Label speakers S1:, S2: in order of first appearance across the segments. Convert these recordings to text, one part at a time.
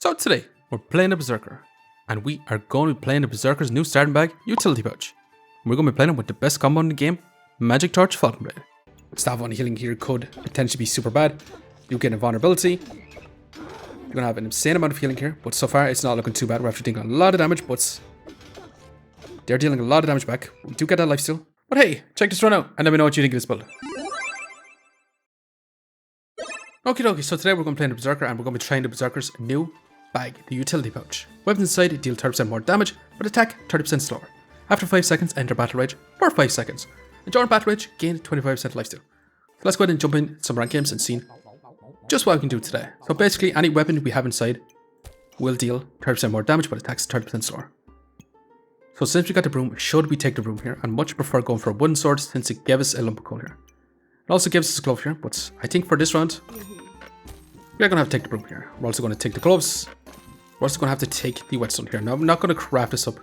S1: So today, we're playing a Berserker, and we are going to be playing the Berserker's new starting bag, Utility Pouch. And we're going to be playing it with the best combo in the game, Magic Torch Falcon Blade. Staff on healing here could potentially be super bad. You get a vulnerability. You're going to have an insane amount of healing here, but so far it's not looking too bad. We're actually taking a lot of damage, but they're dealing a lot of damage back. We do get that lifesteal. But hey, check this run out, and let me know what you think of this build. Okie dokie, so today we're going to play the Berserker, and we're going to be trying the Berserker's new bag, the Utility Pouch. Weapons inside deal 30% more damage, but attack 30% slower. After 5 seconds, enter Battle Rage for 5 seconds. And during Battle Rage, gain 25% lifesteal. So let's go ahead and jump in some rank games and see just what we can do today. So basically, any weapon we have inside will deal 30% more damage, but attacks 30% slower. So since we got the broom, should we take the broom here? And much prefer going for a wooden sword since it gave us a lump of coal here. It also gives us a glove here, but I think for this round, we're going to have to take the broom here. We're also going to take the gloves. We're also going to have to take the whetstone here. Now, I'm not going to craft this up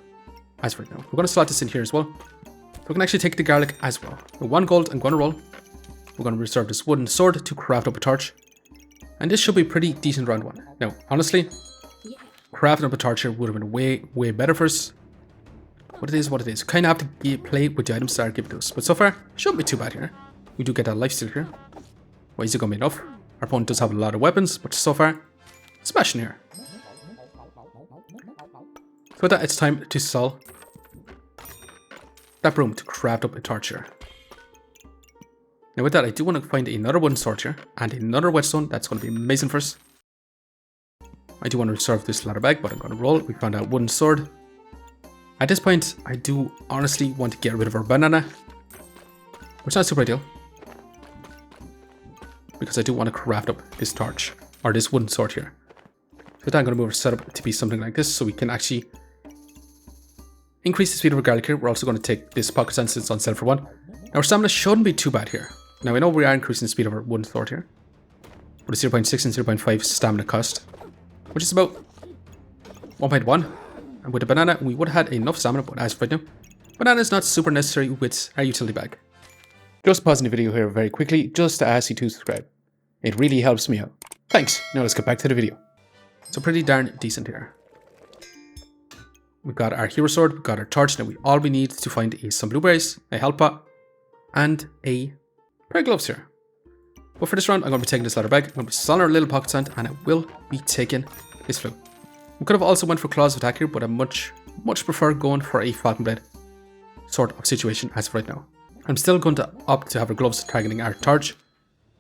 S1: as right now. We're going to slot this in here as well. So we can actually take the garlic as well. With 1 gold, I'm going to roll. We're going to reserve this wooden sword to craft up a torch. And this should be pretty decent round 1. Now, honestly, crafting up a torch here would have been way better for us. But it is what it is. Kind of have to play with the items that are given to us. But so far, shouldn't be too bad here. We do get that lifesteal here. Why is it going to be enough? Our opponent does have a lot of weapons, but so far, smashing here. So with that, it's time to sell that broom to craft up a torch here. Now with that, I do want to find another wooden sword here and another whetstone. That's going to be amazing for us. I do want to reserve this ladder bag, but I'm going to roll. We found out wooden sword. At this point, I do honestly want to get rid of our banana, which is not super ideal, because I do want to craft up this torch, or this wooden sword here. So then I'm going to move our setup to be something like this, so we can actually increase the speed of our garlic here. We're also going to take this pocket sense, it's on sale for 1. Now our stamina shouldn't be too bad here. Now I know we are increasing the speed of our wooden sword here, but it's 0.6 and 0.5 stamina cost, which is about 1.1. And with the banana, we would have had enough stamina, but as of right now, banana is not super necessary with our utility bag. Just pausing the video here very quickly, just to ask you to subscribe. It really helps me out. Thanks. Now let's get back to the video. So pretty darn decent here. We've got our hero sword, we've got our torch. Now all we need to find is some blueberries, a health pot, and a pair of gloves here. But for this round, I'm going to be taking this ladder bag, I'm going to be selling our little pocket sand, and I will be taking this flute. We could have also went for claws of attack here, but I much prefer going for a Falcon Blade sort of situation as of right now. I'm still going to opt to have our gloves targeting our torch,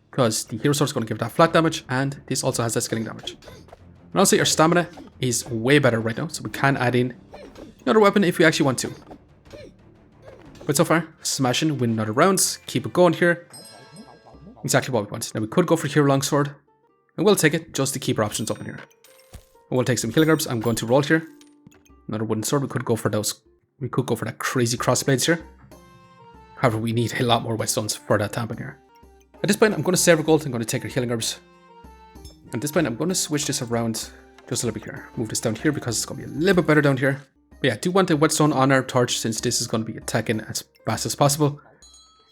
S1: because the hero sword is going to give that flat damage, and this also has that scaling damage. And also our stamina is way better right now, so we can add in another weapon if we actually want to. But so far, smashing, win another rounds, keep it going here. Exactly what we want. Now we could go for hero longsword, and we'll take it just to keep our options open here. And we'll take some healing herbs. I'm going to roll here. Another wooden sword. We could go for those. We could go for that crazy crossblades here. However, we need a lot more whetstones for that to happen here. At this point, I'm going to save our gold. I'm going to take our healing herbs. At this point, I'm going to switch this around just a little bit here. Move this down here because it's going to be a little bit better down here. But yeah, I do want a whetstone on our torch since this is going to be attacking as fast as possible.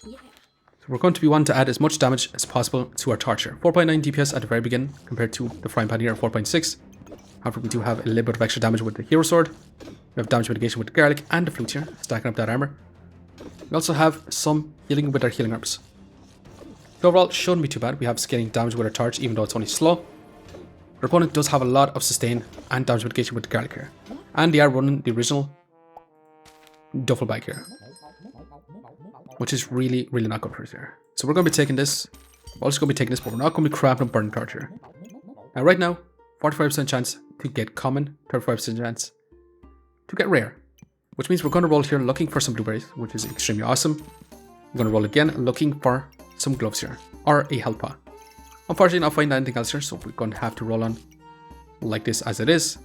S1: So we're going to be wanting to add as much damage as possible to our torch here. 4.9 DPS at the very beginning compared to the frying pan here at 4.6. However, we do have a little bit of extra damage with the hero sword. We have damage mitigation with the garlic and the flute here, stacking up that armor. We also have some healing with our healing herbs. So overall, shouldn't be too bad. We have scaling damage with our torch, even though it's only slow. Our opponent does have a lot of sustain and damage mitigation with the garlic here. And they are running the original duffel bag here, which is really not good for us here. So we're going to be taking this. We're also going to be taking this, but we're not going to be crafting up burning torch here. Now right now, 45% chance to get common, 35% chance to get rare. Which means we're going to roll here looking for some blueberries, which is extremely awesome. We're going to roll again looking for some gloves here, or a health pot. Unfortunately, not finding anything else here, so we're going to have to roll on like this as it is.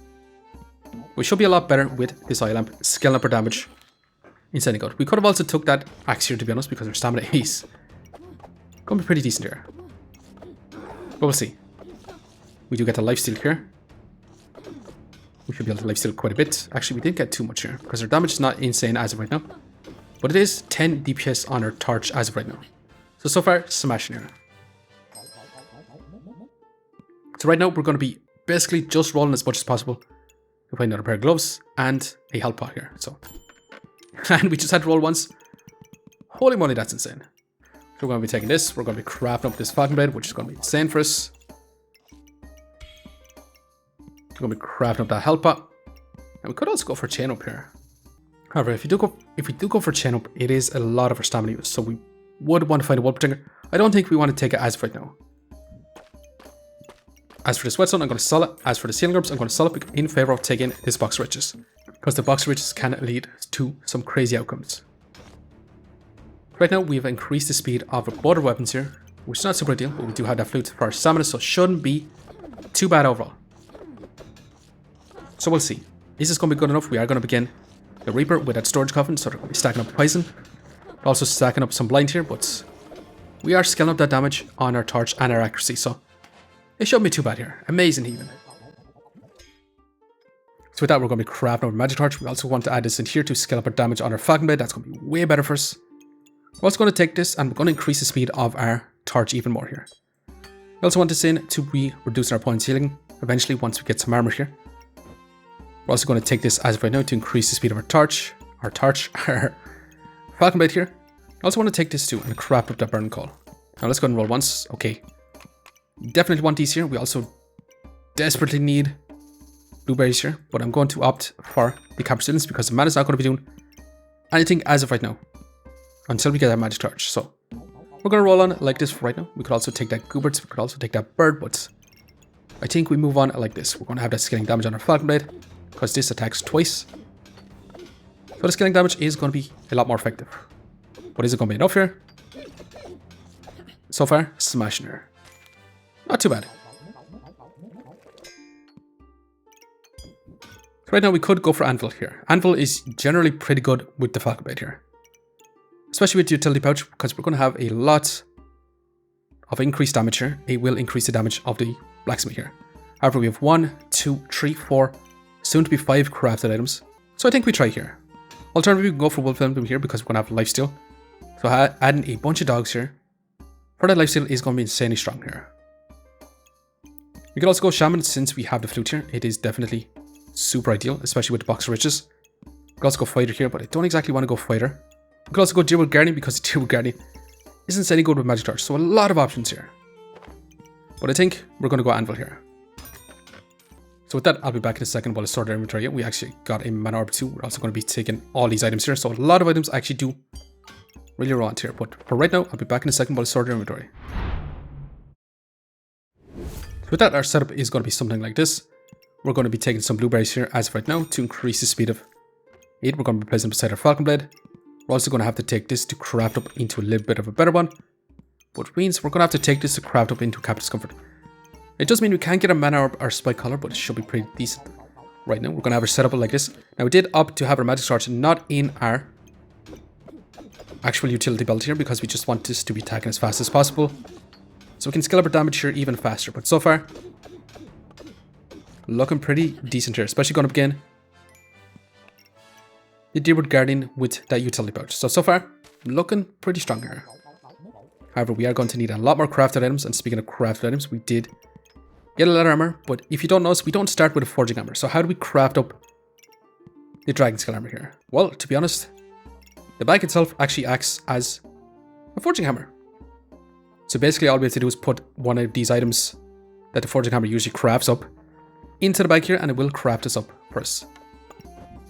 S1: We should be a lot better with this eye lamp, scaling up our damage in sending out. We could have also took that axe here, to be honest, because our stamina is going to be pretty decent here. But we'll see. We do get the lifesteal here. We should be able to lifesteal quite a bit. Actually, we didn't get too much here because our damage is not insane as of right now. But it is 10 DPS on our torch as of right now. So far, smashing here. So right now, we're going to be basically just rolling as much as possible. We find another pair of gloves and a health pot here. So, and we just had to roll once. Holy moly, that's insane. So we're going to be taking this. We're going to be crafting up this Falcon Blade, which is going to be insane for us. We're going to be crafting up that health pot. And we could also go for chain up here. However, if we do go for chain up, it is a lot of our stamina use. So we would want to find a wall protector. I don't think we want to take it as of right now. As for this whetstone, I'm going to sell it. As for the ceiling orbs, I'm going to sell it in favor of taking this box of riches. Because the box of riches can lead to some crazy outcomes. Right now, we've increased the speed of both our weapons here, which is not super ideal, but we do have that flute for our stamina, so it shouldn't be too bad overall. So we'll see. Is this going to be good enough? We are going to begin the Reaper with that storage coffin, so we're going to be stacking up poison. Also stacking up some blind here, but we are scaling up that damage on our torch and our accuracy, so it shouldn't be too bad here. Amazing even. So with that, we're going to be crafting our magic torch. We also want to add this in here to scale up our damage on our Falcon Blade. That's going to be way better for us. We're also going to take this and we're going to increase the speed of our torch even more here. We also want this in to be reducing our point healing eventually once we get some armor here. We're also going to take this as of right now to increase the speed of our Falcon Blade here. I also want to take this too and craft up that burn coal. Now let's go and roll once. Okay. Definitely want these here. We also desperately need blueberries here, but I'm going to opt for the copper students because the man is not going to be doing anything as of right now until we get that magic torch. So we're going to roll on like this for right now. We could also take that goobert, we could also take that bird, but I think we move on like this. We're going to have that scaling damage on our Falcon Blade because this attacks twice. So the scaling damage is going to be a lot more effective. But is it going to be enough here? So far, smashing her. Not too bad. Right now we could go for Anvil here. Anvil is generally pretty good with the Falcon Blade here. Especially with the utility pouch, because we're going to have a lot of increased damage here. It will increase the damage of the Blacksmith here. However, we have 1, 2, 3, 4, soon to be 5 crafted items. So I think we try here. Alternatively, we can go for Wolf Emblem here because we're going to have Lifesteal. So adding a bunch of dogs here for that Lifesteal is going to be insanely strong here. We could also go Shaman since we have the flute here. It is definitely super ideal, especially with the box of riches. We could also go Fighter here, but I don't exactly want to go Fighter. We could also go Deal with Guardian because Deal with Guardian isn't any good with Magic Torch. So a lot of options here. But I think we're going to go Anvil here. So with that, I'll be back in a second while I sort our inventory. We actually got a mana orb too. We're also going to be taking all these items here. So a lot of items actually do really want here. But for right now, I'll be back in a second while I sort our inventory. So with that, our setup is going to be something like this. We're going to be taking some blueberries here as of right now to increase the speed of it. We're going to be placing beside our Falcon Blade. We're also going to have to take this to craft up into a little bit of a better one. Which means we're going to have to take this to craft up into Captain's Comfort. It does mean we can't get a mana orb or spike collar, but it should be pretty decent. Right now, we're going to have our setup like this. Now, we did opt to have our magic torch not in our actual utility belt here because we just want this to be attacking as fast as possible. So we can scale up our damage here even faster. But so far, looking pretty decent here, especially going to begin the Deerwood Guardian with that utility pouch. So far, looking pretty strong here. However, we are going to need a lot more crafted items. And speaking of crafted items, we did get a lot of armor. But if you don't notice, we don't start with a forging armor. So how do we craft up the dragon scale armor here? Well, to be honest, the bag itself actually acts as a forging hammer. So basically all we have to do is put one of these items that the forging hammer usually crafts up into the bag here, and it will craft us up for us.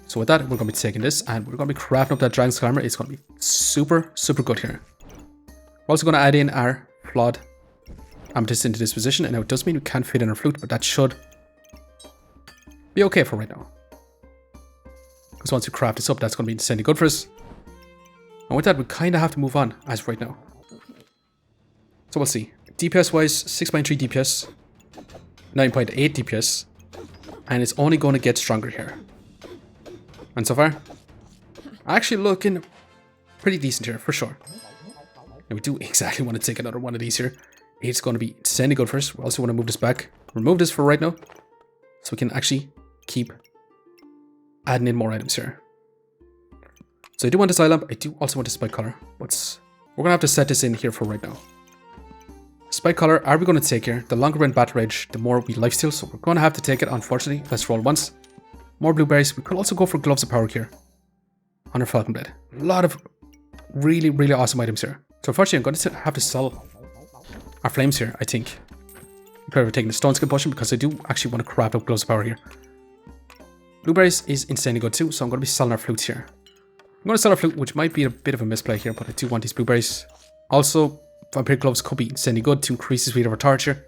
S1: So with that, we're going to be taking this and we're going to be crafting up that dragon scale armor. It's going to be super, super good here. We're also going to add in our flawed amethyst into this position. And now it does mean we can't fit in our flute, but that should be okay for right now. Because once we craft this up, that's going to be insanely good for us. And with that, we kind of have to move on as of right now. So we'll see. DPS wise, 6.3 DPS, 9.8 DPS, and it's only going to get stronger here. And so far, actually looking pretty decent here for sure. And we do exactly want to take another one of these here. It's going to be insanely good for us. We also want to move this back, remove this for right now, so we can actually keep adding in more items here. So I do want this eye lamp. I do also want this spike collar, but we're going to have to set this in here for right now. Spike Collar, are we going to take here? The longer we're in Battle Rage, the more we lifesteal, so we're going to have to take it, unfortunately. Let's roll once. More blueberries. We could also go for Gloves of Power here on our Falcon Blade. A lot of really, really awesome items here. So unfortunately, I'm going to have to sell our flames here, I think. Instead of taking the Stone Skin Potion, because I do actually want to craft up Gloves of Power here. Blueberries is insanely good too, so I'm going to be selling our flutes here. I'm going to sell our flute, which might be a bit of a misplay here, but I do want these blueberries. Also, Vampire Gloves could be insanely good to increase the speed of our torch here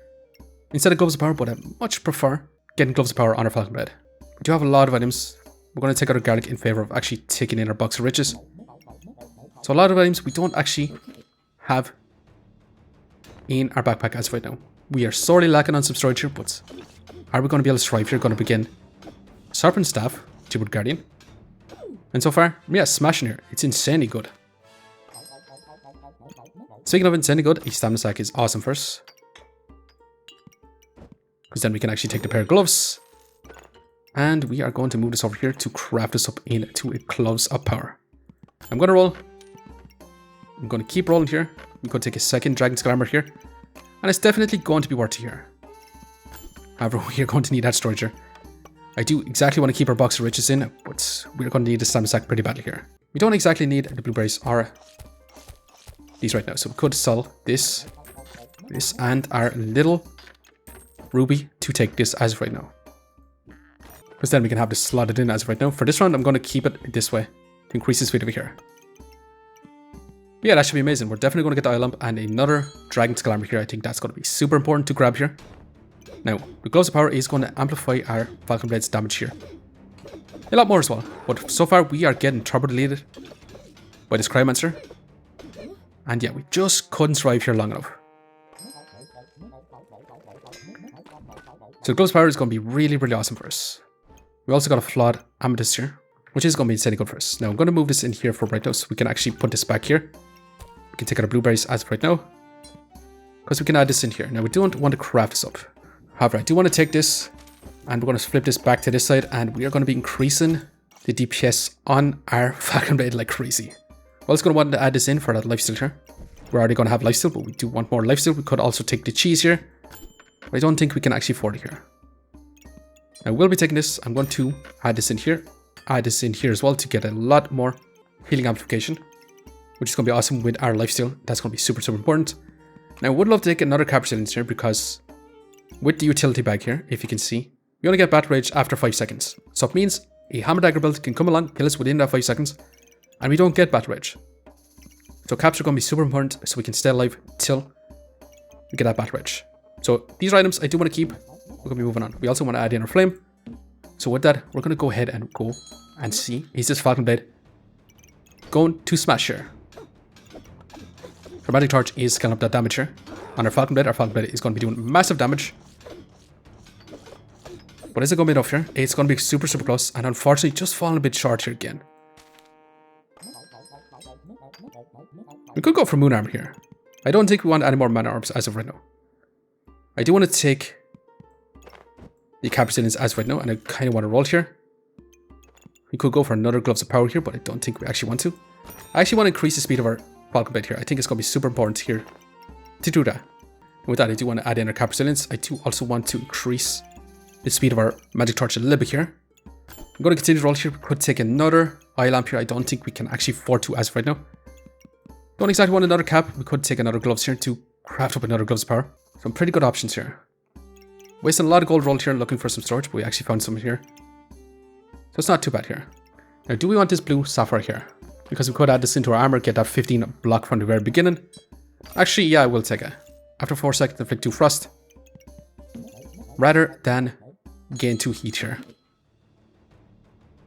S1: instead of Gloves of Power, but I much prefer getting Gloves of Power on our Falcon Blade. We do have a lot of items. We're going to take out our garlic in favor of actually taking in our box of riches. So a lot of items we don't actually have in our backpack as of right now. We are sorely lacking on some storage here, but are we going to be able to strive here? Going to begin Serpent Staff, Jibwood Guardian. And so far, yeah, smashing here. It's insanely good. Speaking of insanely good, a stamina sack is awesome for us. Because then we can actually take the pair of gloves. And we are going to move this over here to craft this up into a Gloves of Power. I'm going to roll. I'm going to keep rolling here. We could take a second Dragon's Glamour here. And it's definitely going to be worth it here. However, we are going to need that storage here. I do exactly want to keep our box of riches in, but we're going to need the stamina sack pretty badly here. We don't exactly need the blueberries or these right now, so we could sell this, and our little ruby to take this as of right now. Because then we can have this slotted in as of right now. For this round, I'm going to keep it this way to increase the speed over here. Yeah, that should be amazing. We're definitely going to get the eye lamp and another Dragon's Glamour here. I think that's going to be super important to grab here. Now, the Gloves of Power is going to amplify our Falcon Blade's damage here. A lot more as well. But so far, we are getting turbo deleted by this Cryomancer. And yeah, we just couldn't survive here long enough. So the Gloves of Power is going to be really, really awesome for us. We also got a flawed Amethyst here, which is going to be insanely good for us. Now, I'm going to move this in here for right now so we can actually put this back here. We can take out our blueberries as of right now, because we can add this in here. Now, we don't want to craft this up. However, I do want to take this and we're going to flip this back to this side, and we are going to be increasing the DPS on our Falcon Blade like crazy. We're also going to want to add this in for that lifesteal here. We're already going to have lifesteal, but we do want more lifesteal. We could also take the cheese here, but I don't think we can actually afford it here. Now, we'll be taking this. I'm going to add this in here. Add this in here as well to get a lot more healing amplification, which is going to be awesome with our lifesteal. That's going to be super, super important. Now, I would love to take another capsule in here, because with the utility bag here, if you can see, we only get Battle Rage after 5 seconds. So it means a Hammer Dagger build can come along, kill us within that 5 seconds, and we don't get Battle Rage. So caps are going to be super important so we can stay alive till we get that Battle Rage. So these items I do want to keep. We're going to be moving on. We also want to add in our flame. So with that, we're going to go ahead and go and see, is this Falcon Blade going to smash here? Our Magic Torch is scaling up that damage here on our Falcon Blade. Our Falcon Blade is going to be doing massive damage. But is it going to be enough here? It's going to be super, super close. And unfortunately, just falling a bit short here again. We could go for Moon Armor here. I don't think we want any more Mana Orbs as of right now. I do want to take the Capsulians as of right now, and I kind of want to roll here. We could go for another Gloves of Power here, but I don't think we actually want to. I actually want to increase the speed of our Falcon Blade here. I think it's going to be super important here to do that. And with that, I do want to add in our Capsulians. I do also want to increase the speed of our Magic Torch a little bit here. I'm going to continue to roll here. We could take another Eye Lamp here. I don't think we can actually afford to as of right now. Don't exactly want another cap. We could take another Gloves here to craft up another Gloves of Power. Some pretty good options here. Wasting a lot of gold rolled here looking for some storage, but we actually found some here. So it's not too bad here. Now, do we want this blue sapphire here? Because we could add this into our armor, get that 15 block from the very beginning. Actually, yeah, I will take it. After 4 seconds, inflict 2 frost. Rather than gain 2 heat here.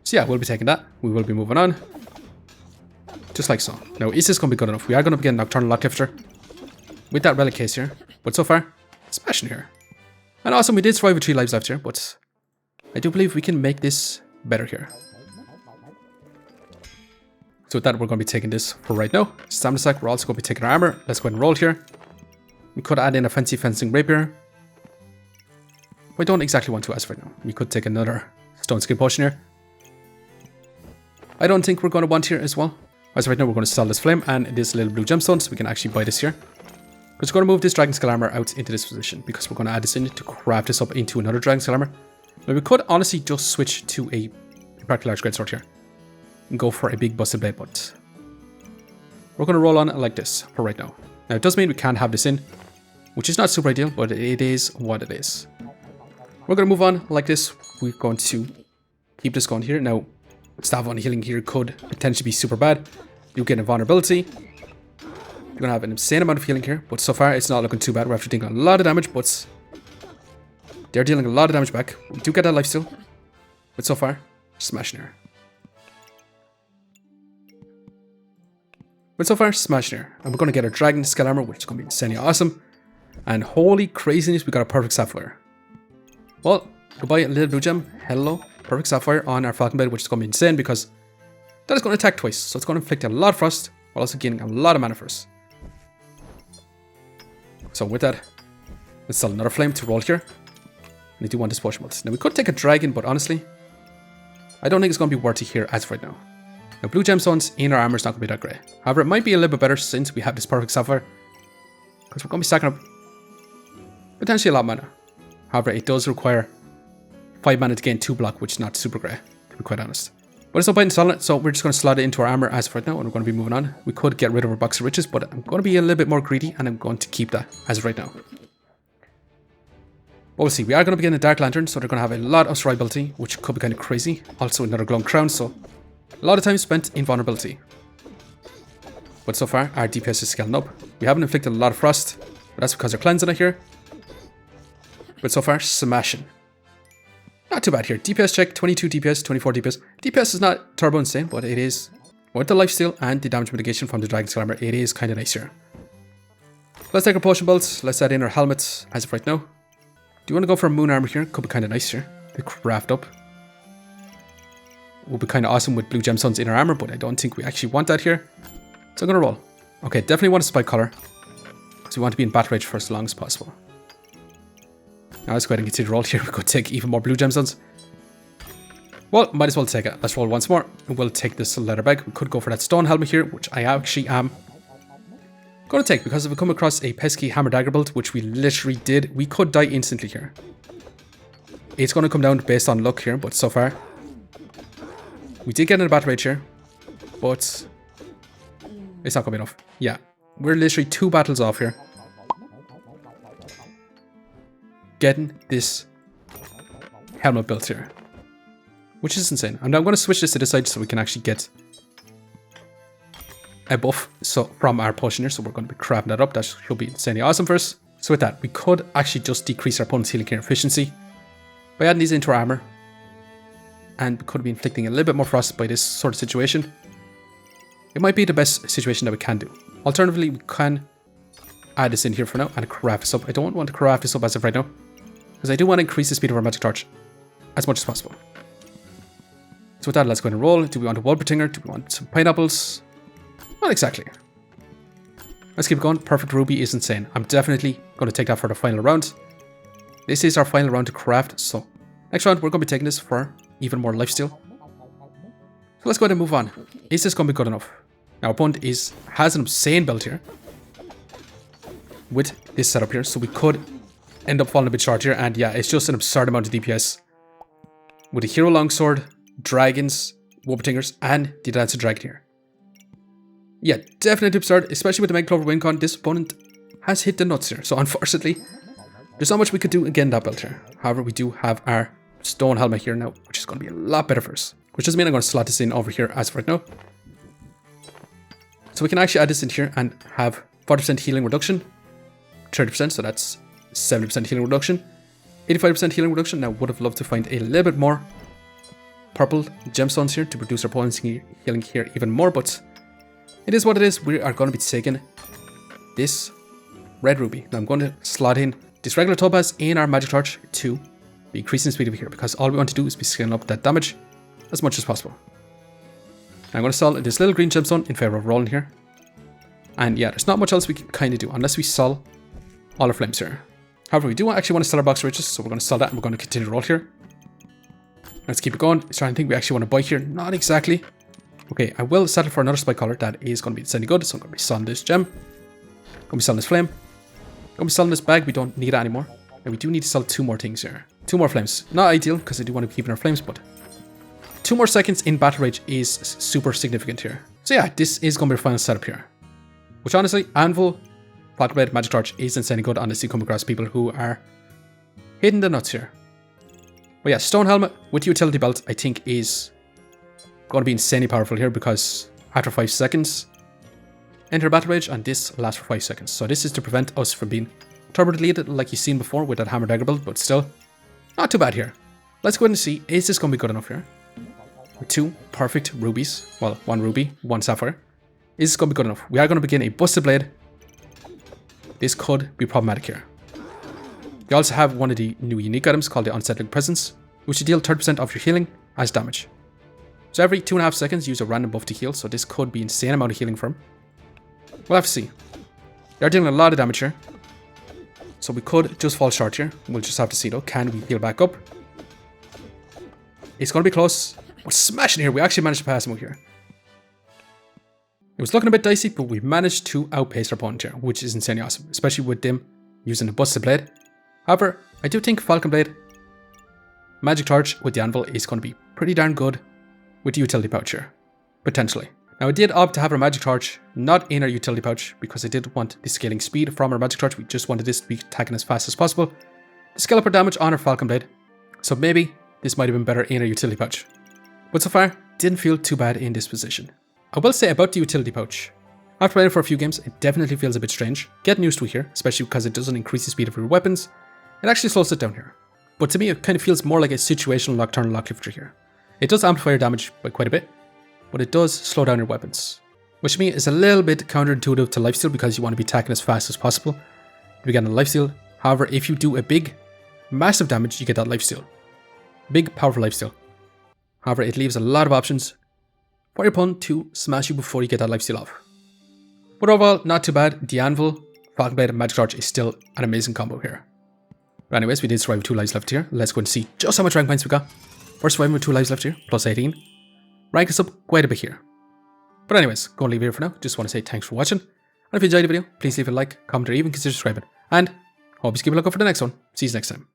S1: So yeah, we'll be taking that. We will be moving on. Just like so. Now, is this going to be good enough? We are going to begin Nocturnal Locklifter with that relic case here. But so far, smashing here. And awesome, we did survive with 3 lives left here, but I do believe we can make this better here. So with that, we're going to be taking this for right now. Stamina sack, we're also going to be taking our armor. Let's go ahead and roll here. We could add in a fancy fencing rapier. I don't exactly want to as right now. We could take another stone skin potion here. I don't think we're going to want here as well. As right now, we're going to sell this flame and this little blue gemstone so we can actually buy this here. Because Because we're going to move this dragon skull armor out into this position, because we're going to add this in to craft this up into another dragon skull armor. Now we could honestly just switch to a practically large greatsword here and go for a big busted blade, but we're going to roll on like this for right now. Now it does mean we can't have this in, which is not super ideal, but it is what it is. We're going to move on like this. We're going to keep this going here. Now, staff on healing here could potentially be super bad. You get invulnerability. You're going to have an insane amount of healing here, but so far it's not looking too bad. We're actually dealing a lot of damage, but they're dealing a lot of damage back. We do get that lifesteal, but so far, smashing her. But so far, smashing her. And we're going to get our dragon skull armor, which is going to be insanely awesome. And holy craziness, we got a perfect sapphire. Well, goodbye, little blue gem. Hello, perfect sapphire on our Falcon Blade, which is going to be insane because that is going to attack twice. So it's going to inflict a lot of frost while also gaining a lot of mana for us. So with that, let's sell another flame to roll here. And I do want this potion bolt. Now we could take a dragon, but honestly, I don't think it's going to be worth it here as of right now. Now blue gemstones in our armor is not going to be that great. However, it might be a little bit better since we have this perfect sapphire, because we're going to be stacking up potentially a lot of mana. However, it does require 5 mana to gain 2 block, which is not super great, to be quite honest. But it's no point in selling it, so we're just going to slot it into our armor as of right now, and we're going to be moving on. We could get rid of our box of riches, but I'm going to be a little bit more greedy, and I'm going to keep that as of right now. But we'll see. We are going to be getting a Dark Lantern, so they're going to have a lot of survivability, which could be kind of crazy. Also another Glowing Crown, so a lot of time spent in vulnerability. But so far, our DPS is scaling up. We haven't inflicted a lot of frost, but that's because they're cleansing it here. But so far, smashing. Not too bad here. DPS check, 22 DPS, 24 DPS. DPS is not turbo insane, but it is, with the lifesteal and the damage mitigation from the dragon skull armor, it is kind of nice here. Let's take our potion bolts. Let's add in our helmets as of right now. Do you want to go for a moon armor here? Could be kind of nice here. The craft up will be kind of awesome with blue gemstones in our armor, but I don't think we actually want that here. So I'm going to roll. Okay, definitely want a spike collar, because we want to be in battle rage for as long as possible. Now let's go ahead and continue to roll here. We could take even more blue gemstones. Well, might as well take it. Let's roll once more. We'll take this leather bag. We could go for that stone helmet here, which I actually am going to take, because if we come across a pesky hammer dagger build, which we literally did, we could die instantly here. It's going to come down based on luck here, but so far we did get in a battle rage here, but it's not going to be enough. Yeah, we're literally 2 battles off here getting this helmet built here, which is insane. And I'm going to switch this to this side so we can actually get a buff from our potion here. So we're going to be crafting that up. That should be insanely awesome for us. So with that, we could actually just decrease our opponent's healing care efficiency by adding these into our armor, and we could be inflicting a little bit more frost by this sort of situation. It might be the best situation that we can do. Alternatively, we can add this in here for now and craft this up. I don't want to craft this up as of right now, because I do want to increase the speed of our magic torch as much as possible. So with that, let's go ahead and roll. Do we want a Wolpertinger? Do we want some pineapples? Not exactly. Let's keep going. Perfect ruby is insane. I'm definitely going to take that for the final round. This is our final round to craft, so next round we're going to be taking this for even more lifesteal. So let's go ahead and move on. Is this going to be good enough? Now, our opponent has an insane build here with this setup here, so we could end up falling a bit short here. And yeah, it's just an absurd amount of DPS with a hero longsword, dragons, Wolpertingers, and the Dancing Dragon here. Yeah, definitely absurd, especially with the Mega Clover Wincon. This opponent has hit the nuts here, so unfortunately, there's not much we could do again that build here. However, we do have our stone helmet here now, which is going to be a lot better for us. Which doesn't mean I'm going to slot this in over here as of right now. So we can actually add this in here and have 40% healing reduction, 30%, so that's 70% healing reduction, 85% healing reduction. Now, would have loved to find a little bit more purple gemstones here to produce our opponent's healing here even more, but it is what it is. We are going to be taking this red ruby. Now I'm going to slot in this regular topaz in our magic torch to be increasing the speed of here, because all we want to do is be scaling up that damage as much as possible. Now I'm going to sell this little green gemstone in favor of rolling here. And yeah, there's not much else we can kind of do unless we sell all our flames here. However, we do actually want to sell our box of riches, so we're going to sell that and we're going to continue to roll here. Let's keep it going. It's trying to think we actually want to buy here. Not exactly. Okay, I will settle for another spike collar. That is going to be insanely good. So I'm going to be selling this gem. Going to be selling this flame. Gonna be selling this bag, we don't need it anymore. And we do need to sell 2 more things here. 2 more flames. Not ideal, because I do want to keep in our flames, but 2 more seconds in battle rage is super significant here. So yeah, this is going to be our final setup here. Which honestly, Anvil, Falcon Blade, Magic Torch is insanely good, honestly, come across people who are hitting the nuts here. But yeah, Stone Helmet with Utility Belt, I think is going to be insanely powerful here, because after 5 seconds, enter Battle Rage, and this lasts for 5 seconds. So this is to prevent us from being turbo deleted like you've seen before with that Hammer Dagger build, but still, not too bad here. Let's go ahead and see, is this going to be good enough here? With 2 perfect rubies, well, 1 ruby, 1 sapphire. Is this going to be good enough? We are going to begin a Busted Blade. This could be problematic here. We also have one of the new unique items called the Unsettling Presence, which will deal 30% of your healing as damage. So every 2.5 seconds, use a random buff to heal, so this could be an insane amount of healing for him. We'll have to see. They are dealing a lot of damage here, so we could just fall short here. We'll just have to see though, can we heal back up? It's going to be close. We're smashing here, we actually managed to pass him out here. It was looking a bit dicey, but we managed to outpace our opponent here, which is insanely awesome, especially with them using a Busted Blade. However, I do think Falcon Blade, Magic Torch with the Anvil is going to be pretty darn good with the Utility Pouch here, potentially. Now I did opt to have our Magic Torch not in our Utility Pouch because I did want the scaling speed from our Magic Torch. We just wanted this to be attacking as fast as possible to scale up our damage on our Falcon Blade. So maybe this might have been better in our Utility Pouch. But so far, didn't feel too bad in this position. I will say about the Utility Pouch, after playing for a few games, it definitely feels a bit strange. Getting used to it here, especially because it doesn't increase the speed of your weapons. It actually slows it down here. But to me, it kind of feels more like a situational nocturnal lock lifter here. It does amplify your damage by quite a bit, but it does slow down your weapons. Which to me is a little bit counterintuitive to Lifesteal because you want to be attacking as fast as possible. You get a Lifesteal. However, if you do a big, massive damage, you get that Lifesteal. Big, powerful Lifesteal. However, it leaves a lot of options for your opponent to smash you before you get that lifesteal off. But overall, not too bad. The Anvil, Falcon Blade, and Magic Torch is still an amazing combo here. But anyways, we did survive with 2 lives left here. Let's go and see just how much rank points we got. We're surviving with 2 lives left here, plus 18. Rank us up quite a bit here. But anyways, go and leave it here for now. Just want to say thanks for watching. And if you enjoyed the video, please leave a like, comment, or even consider subscribing. And hope you keep a lookout for the next one. See you next time.